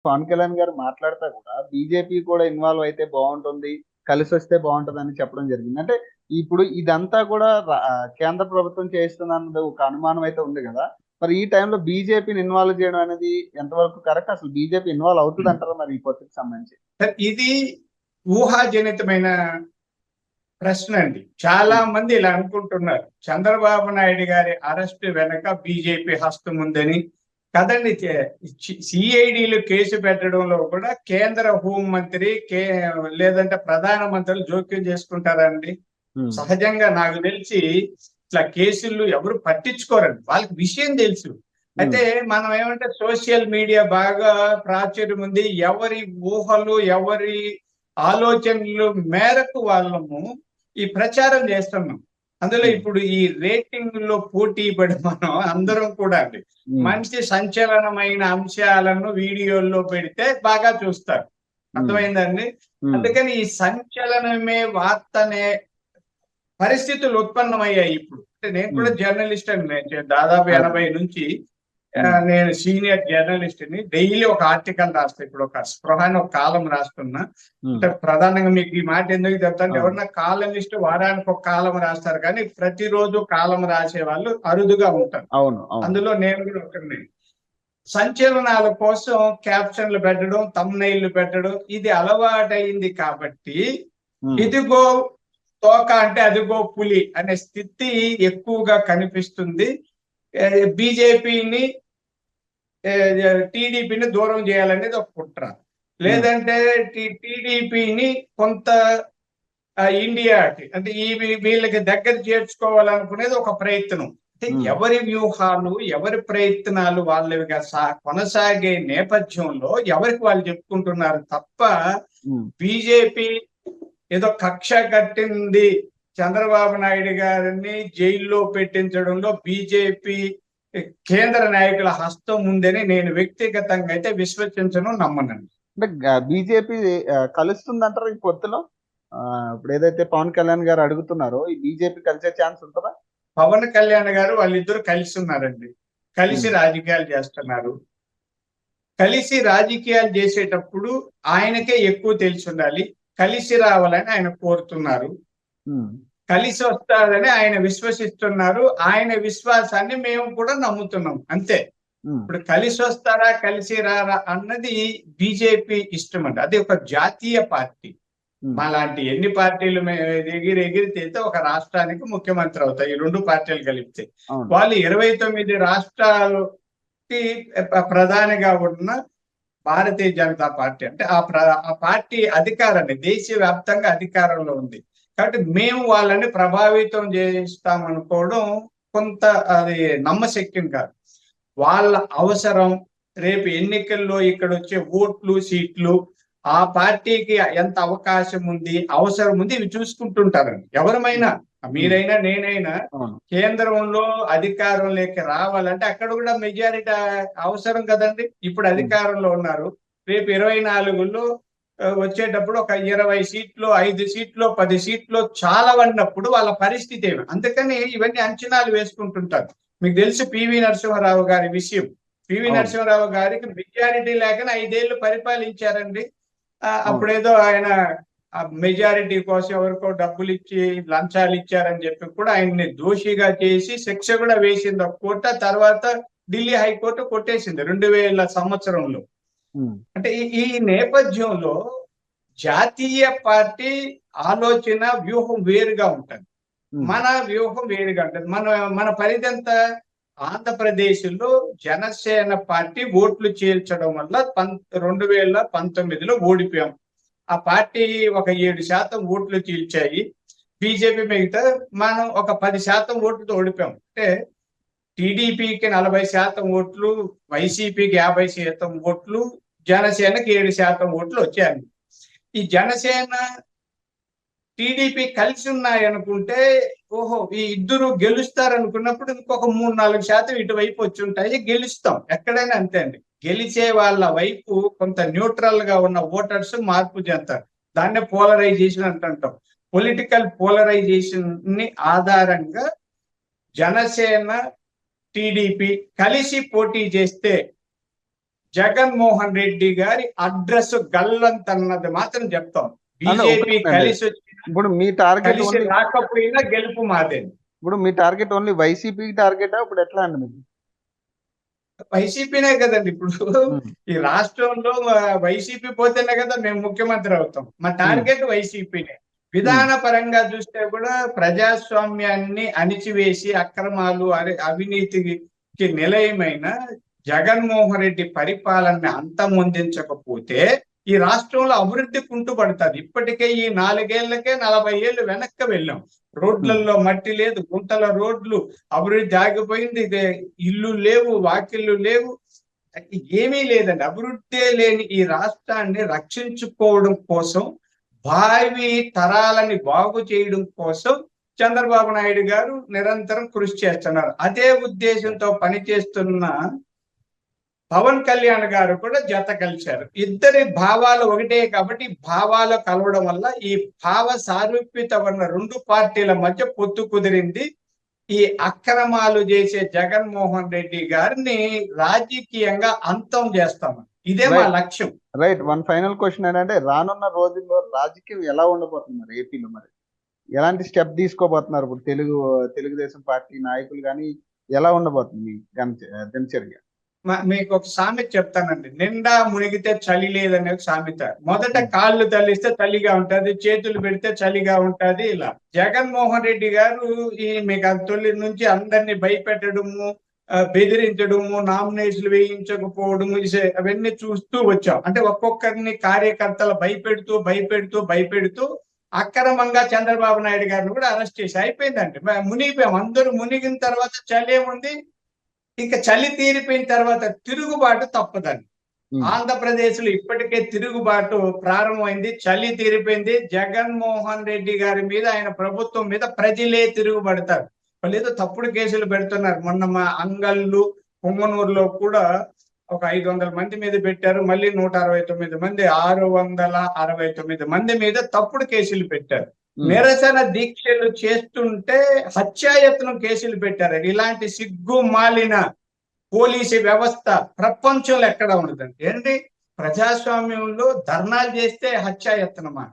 పవన్ కళ్యాణ్ గారు మాట్లాడతా కూడా బీజేపీ కూడా ఇన్వాల్వ్ అయితే బాగుంటుంది, కలిసి వస్తే బాగుంటుంది అని చెప్పడం జరిగింది. అంటే ఇప్పుడు ఇదంతా కూడా కేంద్ర ప్రభుత్వం చేస్తున్నది ఒక అనుమానం అయితే ఉంది కదా. మరి ఈ టైంలో బీజేపీని ఇన్వాల్వ్ చేయడం అనేది ఎంతవరకు కరెక్ట్? అసలు బీజేపీ ఇన్వాల్వ్ అవుతుంది అంటారా మరి ఈ పొత్తుకి సంబంధించి? ఇది ఊహాజనితమైన ప్రశ్న అండి. చాలా మంది ఇలా అనుకుంటున్నారు, చంద్రబాబు నాయుడు గారి అరెస్ట్ వెనక బీజేపీ హస్తం ఉందని. కదండి, సిఐడిలు కేసు పెట్టడంలో కూడా కేంద్ర హోంమంత్రి లేదంటే ప్రధానమంత్రులు జోక్యం చేసుకుంటారండి. సహజంగా నాకు తెలిసి ఇట్లా కేసులు ఎవరు పట్టించుకోరండి, వాళ్ళకి విషయం తెలుసు. అయితే మనం ఏమంటే సోషల్ మీడియా బాగా ప్రాచుర్యం ఉంది, ఎవరి ఊహలు ఎవరి ఆలోచనలు మేరకు వాళ్ళము ఈ ప్రచారం చేస్తున్నాం. అందులో ఇప్పుడు ఈ రేటింగ్ లో పోటీ పడి మనం అందరం కూడా మంచి సంచలనమైన అంశాలను వీడియోల్లో పెడితే బాగా చూస్తారు. అర్థమైందండి. అందుకని ఈ సంచలనమే వార్త అనే పరిస్థితులు ఉత్పన్నమయ్యాయి ఇప్పుడు. అంటే నేను కూడా జర్నలిస్ట్ అండి, దాదాపు 80 నుంచి నేను సీనియర్ జర్నలిస్ట్ ని. డైలీ ఒక ఆర్టికల్ రాస్తా. ఇప్పుడు ఒక స్పృహ అని ఒక కాలం రాస్తున్నా. అంటే ప్రధానంగా మీకు ఈ మాట ఎందుకు చెప్తాను, ఎవరన్నా కాలమిస్ట్ వారానికి ఒక కాలం రాస్తారు, కానీ ప్రతిరోజు కాలం రాసే వాళ్ళు అరుదుగా ఉంటారు. అందులో నేను కూడా ఒకరిని. సంచలనాల కోసం క్యాప్షన్లు పెట్టడం, థంబ్నెయిల్లు పెట్టడం ఇది అలవాటైంది కాబట్టి ఇదిగో తోక అంటే అదిగో పులి అనే స్థితి ఎక్కువగా కనిపిస్తుంది. బీజేపీని టీడీపీని దూరం చేయాలనేది ఒక కుట్ర, లేదంటే టీడీపీని కొంత ఇండియాకి అంటే వీళ్ళకి దగ్గర చేర్చుకోవాలనుకునేది ఒక ప్రయత్నం. అంటే ఎవరి వ్యూహాలు ఎవరి ప్రయత్నాలు వాళ్ళవిగా కొనసాగే నేపథ్యంలో ఎవరికి వాళ్ళు చెప్పుకుంటున్నారు తప్ప బీజేపీ ఏదో కక్ష కట్టింది చంద్రబాబు నాయుడు గారిని జైల్లో పెట్టించడంలో బీజేపీ కేంద్ర నాయకుల హస్తం ఉందని నేను వ్యక్తిగతంగా అయితే విశ్వసించను, నమ్మనండి. అంటే బీజేపీ కలుస్తుందంటారు ఈ పొత్తులో? ఇప్పుడు ఏదైతే పవన్ కళ్యాణ్ గారు అడుగుతున్నారో ఈ బీజేపీ కలిసే ఛాన్స్ ఉంటుందా? పవన్ కళ్యాణ్ గారు వాళ్ళిద్దరు కలిసి ఉన్నారండి, కలిసి రాజకీయాలు చేస్తున్నారు. కలిసి రాజకీయాలు చేసేటప్పుడు ఆయనకే ఎక్కువ తెలిసి ఉండాలి, కలిసి రావాలని ఆయన కోరుతున్నారు, కలిసి వస్తారని ఆయన విశ్వసిస్తున్నారు. ఆయన విశ్వాసాన్ని మేము కూడా నమ్ముతున్నాం, అంతే. ఇప్పుడు కలిసి వస్తారా కలిసి రారా అన్నది బీజేపీ ఇష్టం అండి. అది ఒక జాతీయ పార్టీ. మాలాంటి ఎన్ని పార్టీలు ఎగిరితే ఒక రాష్ట్రానికి ముఖ్యమంత్రి అవుతాయి ఈ రెండు పార్టీలు కలిపితే. వాళ్ళు 29 రాష్ట్రాలకి ప్రధానిగా ఉన్న భారతీయ జనతా పార్టీ. అంటే ఆ పార్టీ అధికారాన్ని దేశవ్యాప్తంగా అధికారంలో ఉంది కాబట్టి మేము వాళ్ళని ప్రభావితం చేస్తామనుకోవడం కొంత అది నమ్మశక్యం కాదు. వాళ్ళ అవసరం, రేపు ఎన్నికల్లో ఇక్కడ వచ్చే ఓట్లు సీట్లు, ఆ పార్టీకి ఎంత అవకాశం ఉంది అవసరం ఉంది ఇవి చూసుకుంటుంటారండి. ఎవరమైనా, మీరైనా నేనైనా కేంద్రంలో అధికారంలోకి రావాలంటే అక్కడ కూడా మెజారిటీ అవసరం కదండి. ఇప్పుడు అధికారంలో ఉన్నారు, రేపు 24లో వచ్చేటప్పుడు ఒక 20 సీట్లు 5 సీట్లు 10 సీట్లు చాలా అన్నప్పుడు వాళ్ళ పరిస్థితి ఏమి? అందుకని ఇవన్నీ అంచనాలు వేసుకుంటుంటారు. మీకు తెలుసు పివి నరసింహారావు గారి విషయం. పివి నరసింహారావు గారికి మెజారిటీ లేకనే 5 ఏళ్ళు పరిపాలించారండి. అప్పుడేదో ఆయన మెజారిటీ కోసం ఎవరికో డబ్బులు ఇచ్చి లంచాలు ఇచ్చారని చెప్పి కూడా ఆయన్ని దోషిగా చేసి శిక్ష కూడా వేసింది ఒక కోర్టు. తర్వాత ఢిల్లీ హైకోర్టు కొట్టేసింది 2000 సంవత్సరంలో. అంటే ఈ నేపథ్యంలో జాతీయ పార్టీ ఆలోచన వ్యూహం వేరుగా ఉంటుంది, మన వ్యూహం వేరుగా ఉంటుంది. మన పరిధంతా ఆంధ్రప్రదేశ్ లో జనసేన పార్టీ ఓట్లు చేర్చడం వల్ల 2019లో ఓడిపోయాం. ఆ పార్టీ ఒక 7% ఓట్లు చీల్చాయి. బీజేపీ మిగతా మనం ఒక 10% ఓట్లతో ఓడిపోయాం. అంటే టీడీపీకి 40% ఓట్లు, వైసీపీకి 50% ఓట్లు, జనసేనకి 7% ఓట్లు వచ్చాయి. ఈ జనసేన టీడీపీ కలిసి ఉన్నాయనుకుంటే ఓహో ఈ ఇద్దరు గెలుస్తారనుకున్నప్పుడు ఇంకొక 3-4% ఇటువైపు వచ్చి ఉంటాయి, గెలుస్తాం. ఎక్కడైనా అంతే అండి, గెలిచే వాళ్ళ వైపు కొంత న్యూట్రల్ గా ఉన్న ఓటర్స్ మార్పు చెందుతారు. దాన్నే పోలరైజేషన్ అంటుంటాం. పొలిటికల్ పోలరైజేషన్ ని ఆధారంగా జనసేన టీడీపీ కలిసి పోటీ చేస్తే జగన్మోహన్ రెడ్డి గారి అడ్రస్ గల్లంతన్నది మాత్రం చెప్తాం. అన్న బీజేపీ ఒకటేనండి, కలిసి వచ్చినా ఇప్పుడు మీ టార్గెట్ కలిసి ఓన్లీ రాకపోయినా గెలుపు మాదే. ఇప్పుడు మీ టార్గెట్ ఓన్లీ వైసీపీ టార్గెటా ఇప్పుడు ఎట్లా అండి మీకు? వైసీపీనే కదండి ఇప్పుడు ఉమ్, ఈ రాష్ట్రంలో వైసీపీ పోతేనే కదా మేము ముఖ్యమంత్రి అవుతాం. మా ఉమ్, టార్గెట్ వైసీపీనే. ఉమ్, విధాన పరంగా చూస్తే కూడా ప్రజాస్వామ్యాన్ని అణిచివేసి అక్రమాలు అవినీతికి నిలయమైన జగన్మోహన్ రెడ్డి పరిపాలనని అంతమొందించకపోతే ఈ రాష్ట్రంలో అభివృద్ధి కుంటుపడుతుంది. ఇప్పటికే ఈ 4 ఏళ్లకే 40 ఏళ్ళు వెనక్కి వెళ్ళాం. ఉమ్, రోడ్లలో మట్టి లేదు, గుంటల రోడ్లు, అభివృద్ధి ఆగిపోయింది, ఇల్లు లేవు, వాకిళ్ళు లేవు, ఏమీ లేదండి. అభివృద్ధి లేని ఈ రాష్ట్రాన్ని రక్షించుకోవడం కోసం, భావి తరాలని బాగు చేయడం కోసం చంద్రబాబు నాయుడు గారు నిరంతరం కృషి చేస్తున్నారు. అదే ఉద్దేశంతో పనిచేస్తున్న పవన్ కళ్యాణ్ గారు కూడా జత కలిశారు. ఇద్దరి భావాలు ఒకటే కాబట్టి భావాలు కలవడం వల్ల ఈ భావ సారూప్యత ఉన్న 2 పార్టీల మధ్య పొత్తు కుదిరింది. ఈ అక్రమాలు చేసే జగన్మోహన్ రెడ్డి గారిని రాజకీయంగా అంతం చేస్తాం. ఇదే మా లక్ష్యం. రైట్. వన్ ఫైనల్ క్వశ్చన్ ఏంటంటే రానున్న రోజుల్లో రాజకీయం ఎలా ఉండబోతుంది మరి ఏపీలో? మరి ఎలాంటి స్టెప్ తీసుకోబోతున్నారు ఇప్పుడు తెలుగుదేశం పార్టీ నాయకులు కానీ? ఎలా ఉండబోతుంది మీ దినచర్య? మీకు ఒక సామెత చెప్తానండి. నిండా మునిగితే చలి లేదనే ఒక సామెత. మొదట కాళ్ళు తల్లిస్తే చలిగా ఉంటది, చేతులు పెడితే చలిగా ఉంటది. ఇలా జగన్మోహన్ రెడ్డి గారు ఈ మీకు తొలి నుంచి అందరినీ భయపెట్టడము, బెదిరించడము, నామినేషన్లు వేయించకపోవడము, అవన్నీ చూస్తూ వచ్చాం. అంటే ఒక్కొక్కరిని కార్యకర్తలు భయపెడుతూ అక్రమంగా చంద్రబాబు నాయుడు గారిని కూడా అరెస్ట్ చేసి అయిపోయిందండి. మునిగిపోయాం. అందరూ మునిగిన తర్వాత చలి ఏముంది, ఇంకా చలి తీరిపోయిన తర్వాత తిరుగుబాటు తప్పదండి. ఆంధ్రప్రదేశ్ లో ఇప్పటికే తిరుగుబాటు ప్రారంభమైంది. చలి తీరిపోయింది. జగన్మోహన్ రెడ్డి గారి మీద, ఆయన ప్రభుత్వం మీద ప్రజలే తిరుగుబడతారు. వాళ్ళు ఏదో తప్పుడు కేసులు పెడుతున్నారు. మొన్న మా అంగళ్ళు, పొంగనూరులో కూడా ఒక 500 మంది మీద పెట్టారు. మళ్ళీ 169 మంది, 669 మంది మీద తప్పుడు కేసులు పెట్టారు. నిరసన దీక్షలు చేస్తుంటే హత్యాయత్నం కేసులు పెట్టారు. ఇలాంటి సిగ్గు మాలిన పోలీసు వ్యవస్థ ప్రపంచంలో ఎక్కడ ఉండదండి. ఏంటి, ప్రజాస్వామ్యంలో ధర్నాలు చేస్తే హత్యాయత్నమా,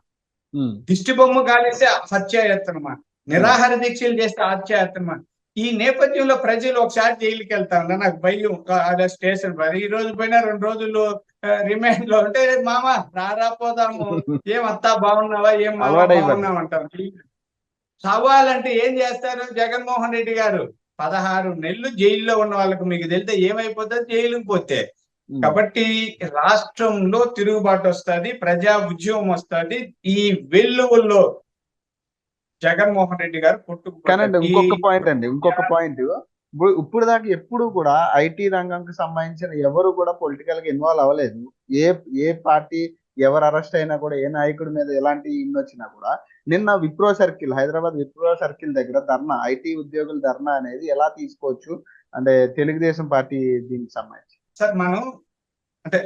దిష్టి బొమ్మ గాలిస్తే హత్యాయత్నమా, నిరాహార దీక్షలు చేస్తే హత్యాయత్నమా? ఈ నేపథ్యంలో ప్రజలు ఒకసారి జైలుకి వెళ్తా ఉన్నా నాకు భయం. అదే స్టేషన్ ఈ రోజు పోయినా 2 రోజులు రిమైండ్ లో ఉంటే, మామ రాపోదాము, ఏమంతా బాగున్నావా, ఏం మామ బాగున్నావు అంటారు. సవాలంటే ఏం చేస్తారు జగన్మోహన్ రెడ్డి గారు? 16 నెలలు జైల్లో ఉన్న వాళ్ళకు మీకు తెలితే ఏమైపోతుంది జైలుకి పోతే. కాబట్టి రాష్ట్రంలో తిరుగుబాటు వస్తుంది, ప్రజా ఉద్యమం వస్తుంది. ఈ వెల్లువల్లో జగన్మోహన్ రెడ్డి గారు కొట్టుకుపోతారు. ఇంకొక పాయింట్ ఇప్పుడు దాకా ఎప్పుడు కూడా ఐటీ రంగంకి సంబంధించిన ఎవరు కూడా పొలిటికల్ గా ఇన్వాల్వ్ అవ్వలేదు. ఏ పార్టీ ఎవరు అరెస్ట్ అయినా కూడా, ఏ నాయకుడి మీద ఎలాంటి ఇన్ వచ్చినా కూడా, నిన్న హైదరాబాద్ విప్రో సర్కిల్ దగ్గర ధర్నా, ఐటీ ఉద్యోగుల ధర్నా అనేది ఎలా తీసుకోవచ్చు అంటే తెలుగుదేశం పార్టీ దీనికి సంబంధించి? సార్ అంటే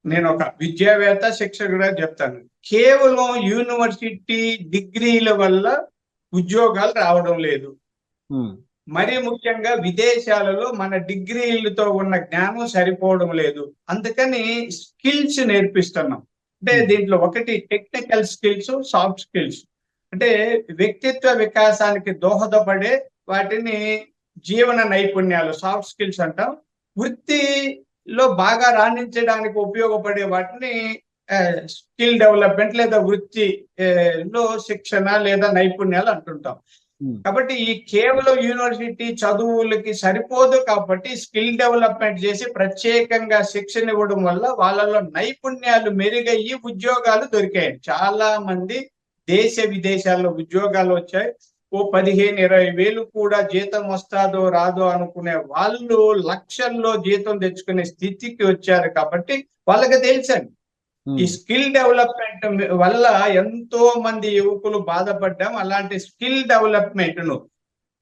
నేను ఒక విద్యావేత్త, శిక్షకుడుగా చెప్తాను. కేవలం యూనివర్సిటీ డిగ్రీల వల్ల ఉద్యోగాలు రావడం లేదు. మరీ ముఖ్యంగా విదేశాలలో మన డిగ్రీలతో ఉన్న జ్ఞానం సరిపోవడం లేదు. అందుకని స్కిల్స్ నేర్పిస్తున్నాం. అంటే దీంట్లో ఒకటి టెక్నికల్ స్కిల్స్, సాఫ్ట్ స్కిల్స్. అంటే వ్యక్తిత్వ వికాసానికి దోహదపడే వాటిని జీవన నైపుణ్యాలు, సాఫ్ట్ స్కిల్స్ అంటాం. వృత్తిలో బాగా రాణించడానికి ఉపయోగపడే వాటిని స్కిల్ డెవలప్మెంట్ లేదా వృత్తిలో శిక్షణ లేదా నైపుణ్యాలు అంటుంటాం. కాబట్టి ఈ కేవలం యూనివర్సిటీ చదువులకి సరిపోదు. కాబట్టి స్కిల్ డెవలప్మెంట్ చేసి ప్రత్యేకంగా శిక్షణ ఇవ్వడం వల్ల వాళ్ళలో నైపుణ్యాలు మెరుగయ్యి ఉద్యోగాలు దొరికాయి. చాలా మంది దేశ విదేశాల్లో ఉద్యోగాలు వచ్చాయి. 15-20 వేలు కూడా జీతం వస్తాదో రాదో అనుకునే వాళ్ళు లక్షల్లో జీతం తెచ్చుకునే స్థితికి వచ్చారు. కాబట్టి వాళ్ళకి తెలుసండి ఈ స్కిల్ డెవలప్మెంట్ వల్ల ఎంతో మంది యువకులు బాధపడ్డాం. అలాంటి స్కిల్ డెవలప్మెంట్ ను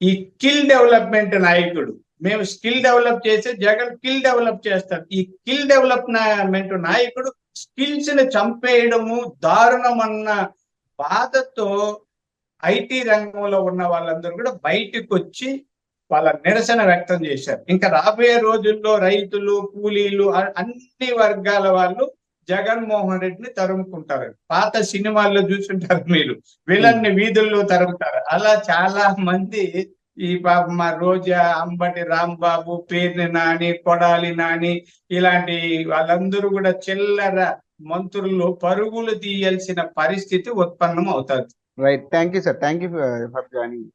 ఈ స్కిల్ డెవలప్మెంట్ నాయకుడు, మేము స్కిల్ డెవలప్ చేసి జగన్ స్కిల్ డెవలప్ చేస్తాడు. ఈ స్కిల్ డెవలప్మెంట్ నాయకుడు స్కిల్స్ ని చంపేయడము దారుణమన్న బాధతో ఐటీ రంగంలో ఉన్న వాళ్ళందరూ కూడా బయటకు వచ్చి వాళ్ళ నిరసన వ్యక్తం చేశారు. ఇంకా రాబోయే రోజుల్లో రైతులు, కూలీలు అన్ని వర్గాల వాళ్ళు జగన్మోహన్ రెడ్డిని తరుముకుంటారు. పాత సినిమాల్లో చూసుంటారు మీరు, విలన్ ని వీధుల్లో తరుముతారు. అలా చాలా మంది ఈ మా రోజా, అంబటి రాంబాబు, పేర్ని నాని, కొడాలి నాని ఇలాంటి వాళ్ళందరూ కూడా చిల్లర మంత్రులు పరుగులు తీయాల్సిన పరిస్థితి ఉత్పన్నం అవుతుంది. Right. Thank you sir. Thank you for joining.